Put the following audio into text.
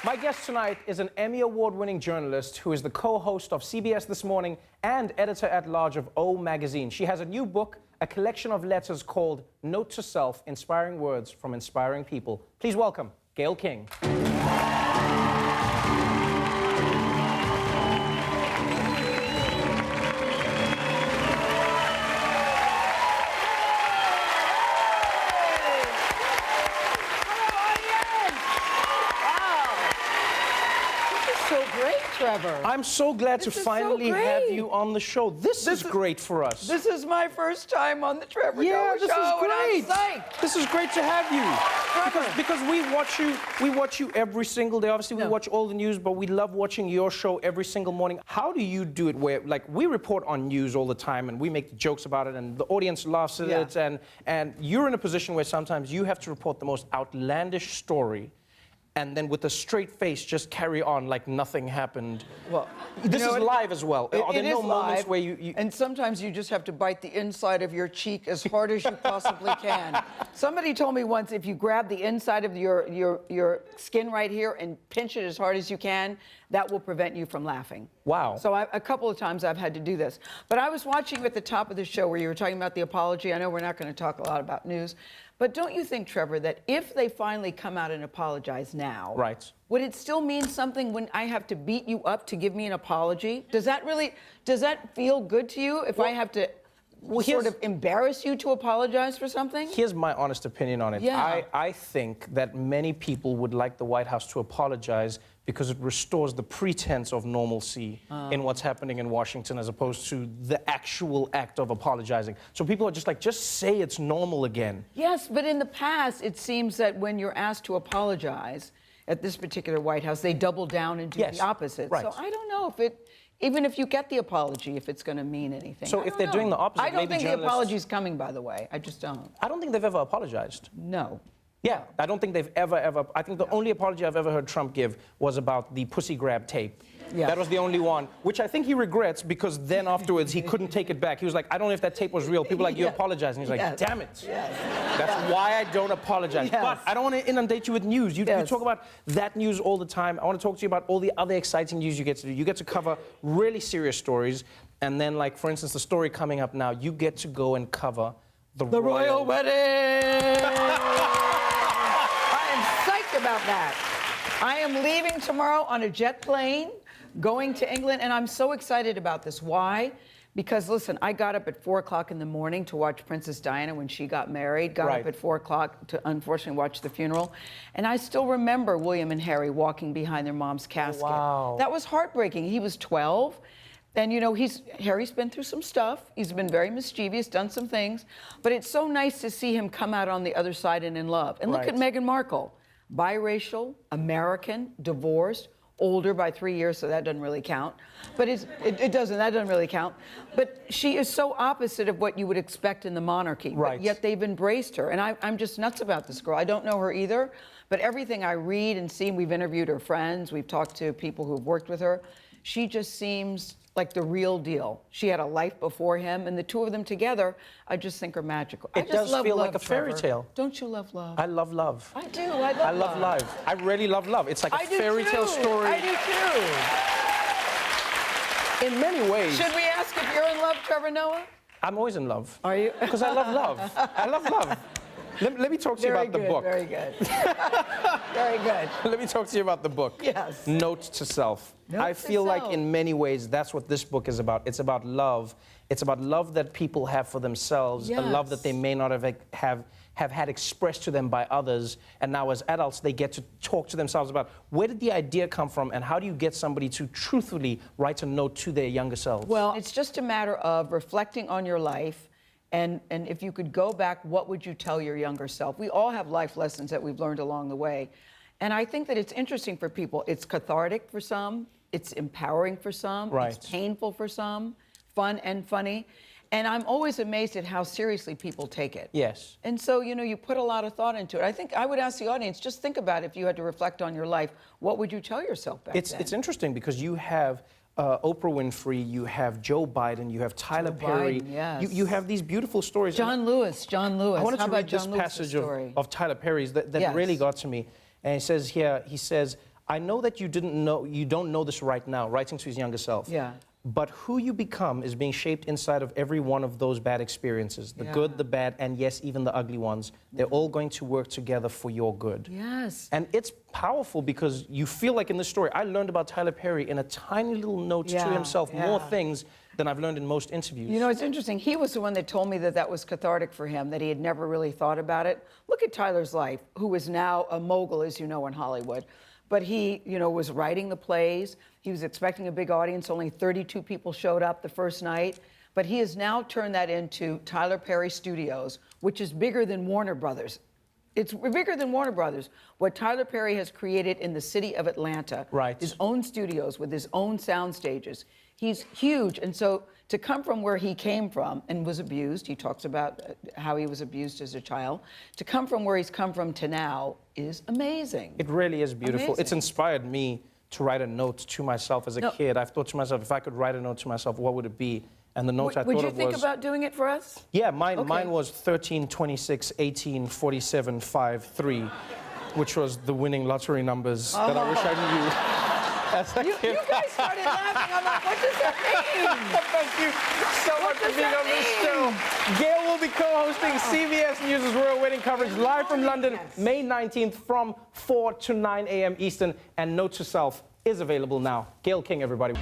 My guest tonight is an Emmy Award-winning journalist who is the co-host of CBS This Morning and editor-at-large of O Magazine. She has a new book, a collection of letters called Note to Self, Inspiring Words from Inspiring People. Please welcome Gayle King. Trevor. I'm so glad to finally have you on the show. This is great for us. This is my first time on the Trevor Noah this show, is great. And I'm psyched. This is great to have you. Because we watch you every single day. Obviously, we watch all the news, but we love watching your show every single morning. How do you do it where, like, we report on news all the time and we make jokes about it and the audience laughs at it, and you're in a position where sometimes you have to report the most outlandish story and then with a straight face just carry on like nothing happened. Well, this is live as well. Are there no moments live, where you... And sometimes you just have to bite the inside of your cheek as hard as you possibly can. Somebody told me once, if you grab the inside of your skin right here and pinch it as hard as you can, that will prevent you from laughing. Wow. So a couple of times I've had to do this. But I was watching you at the top of the show where you were talking about the apology. I know we're not going to talk a lot about news. But don't you think, Trevor, that if they finally come out and apologize now, would it still mean something when I have to beat you up to give me an apology? Does that feel good to you if I have to sort of embarrass you to apologize for something? Here's my honest opinion on it. Yeah. I think that many people would like the White House to apologize because it restores the pretense of normalcy in what's happening in Washington as opposed to the actual act of apologizing. So people are just like, just say it's normal again. Yes, but in the past, it seems that when you're asked to apologize at this particular White House, they double down and do the opposite. Right. So I don't know if it, even if you get the apology, if it's going to mean anything. So if they're doing the opposite, I don't think journalists... the apology's coming, by the way. I just don't. I don't think they've ever apologized. No. Yeah, I don't think they've ever... I think the only apology I've ever heard Trump give was about the pussy grab tape. Yeah. That was the only one, which I think he regrets because then afterwards he couldn't take it back. He was like, I don't know if that tape was real. People were like, you apologize. And he's like, damn it. That's why I don't apologize. But I don't want to inundate you with news. You talk about that news all the time. I want to talk to you about all the other exciting news you get to do. You get to cover really serious stories. And then, like, for instance, the story coming up now, you get to go and cover the royal wedding. I am psyched about that. I am leaving tomorrow on a jet plane, going to England, and I'm so excited about this. Why? Because, listen, I got up at 4 o'clock in the morning to watch Princess Diana when she got married, got up at 4 o'clock to, unfortunately, watch the funeral, and I still remember William and Harry walking behind their mom's casket. Wow. That was heartbreaking. He was 12, and, you know, Harry's been through some stuff. He's been very mischievous, done some things, but it's so nice to see him come out on the other side and in love. And look at Meghan Markle. Biracial, American, divorced, older by 3 years, so that doesn't really count. But that doesn't really count. But she is so opposite of what you would expect in the monarchy. But yet they've embraced her. And I'm just nuts about this girl. I don't know her either, but everything I read and see, and we've interviewed her friends, we've talked to people who've worked with her, she just seems like the real deal. She had a life before him, and the two of them together, I just think are magical. It does feel like a fairy tale. Don't you love love? I love love. I do. I love love. I really love love. It's like a fairy tale story. I do too. In many ways. Should we ask if you're in love, Trevor Noah? I'm always in love. Are you? Because I love love. I love love. Let me talk to you about the book. Very good. Very good. Let me talk to you about the book. Yes. Note to Self. I feel like in many ways that's what this book is about. It's about love. It's about love that people have for themselves, a love that they may not have had expressed to them by others. And now as adults, they get to talk to themselves about where did the idea come from and how do you get somebody to truthfully write a note to their younger selves? Well, it's just a matter of reflecting on your life. And if you could go back, what would you tell your younger self? We all have life lessons that we've learned along the way. And I think that it's interesting for people. It's cathartic for some. It's empowering for some. It's painful for some. Fun and funny. And I'm always amazed at how seriously people take it. Yes. And so, you know, you put a lot of thought into it. I think I would ask the audience, just think about if you had to reflect on your life, what would you tell yourself back then? It's interesting because you have Oprah Winfrey, you have Joe Biden, you have Tyler Perry. You have these beautiful stories. John Lewis. I wanted to read this passage of Tyler Perry's that really got to me. And he says here, I know that you don't know this right now, writing to his younger self. Yeah. But who you become is being shaped inside of every one of those bad experiences. The good, the bad, and yes, even the ugly ones. They're all going to work together for your good. Yes. And it's powerful because you feel like in this story, I learned about Tyler Perry in a tiny little note to himself, more things than I've learned in most interviews. You know, it's interesting. He was the one that told me that that was cathartic for him, that he had never really thought about it. Look at Tyler's life, who is now a mogul, as you know, in Hollywood. But he, you know, was writing the plays. He was expecting a big audience. Only 32 people showed up the first night. But he has now turned that into Tyler Perry Studios, which is bigger than Warner Brothers. It's bigger than Warner Brothers. What Tyler Perry has created in the city of Atlanta, his own studios with his own sound stages. He's huge. And so to come from where he came from and was abused, he talks about how he was abused as a child, to come from where he's come from to now is amazing. It really is beautiful. Amazing. It's inspired me to write a note to myself as a kid. I've thought to myself, if I could write a note to myself, what would it be? And the note I thought of was... Would you think about doing it for us? Yeah, mine was 13, 26, 18, 47, 5, 3, which was the winning lottery numbers that I wish I knew. You guys started laughing. I'm like, what does that mean? Thank you so much for being on this show. Gayle will be co-hosting CBS News' Royal Wedding coverage live from London, May 19th from 4 to 9 a.m. Eastern. And Note to Self is available now. Gayle King, everybody.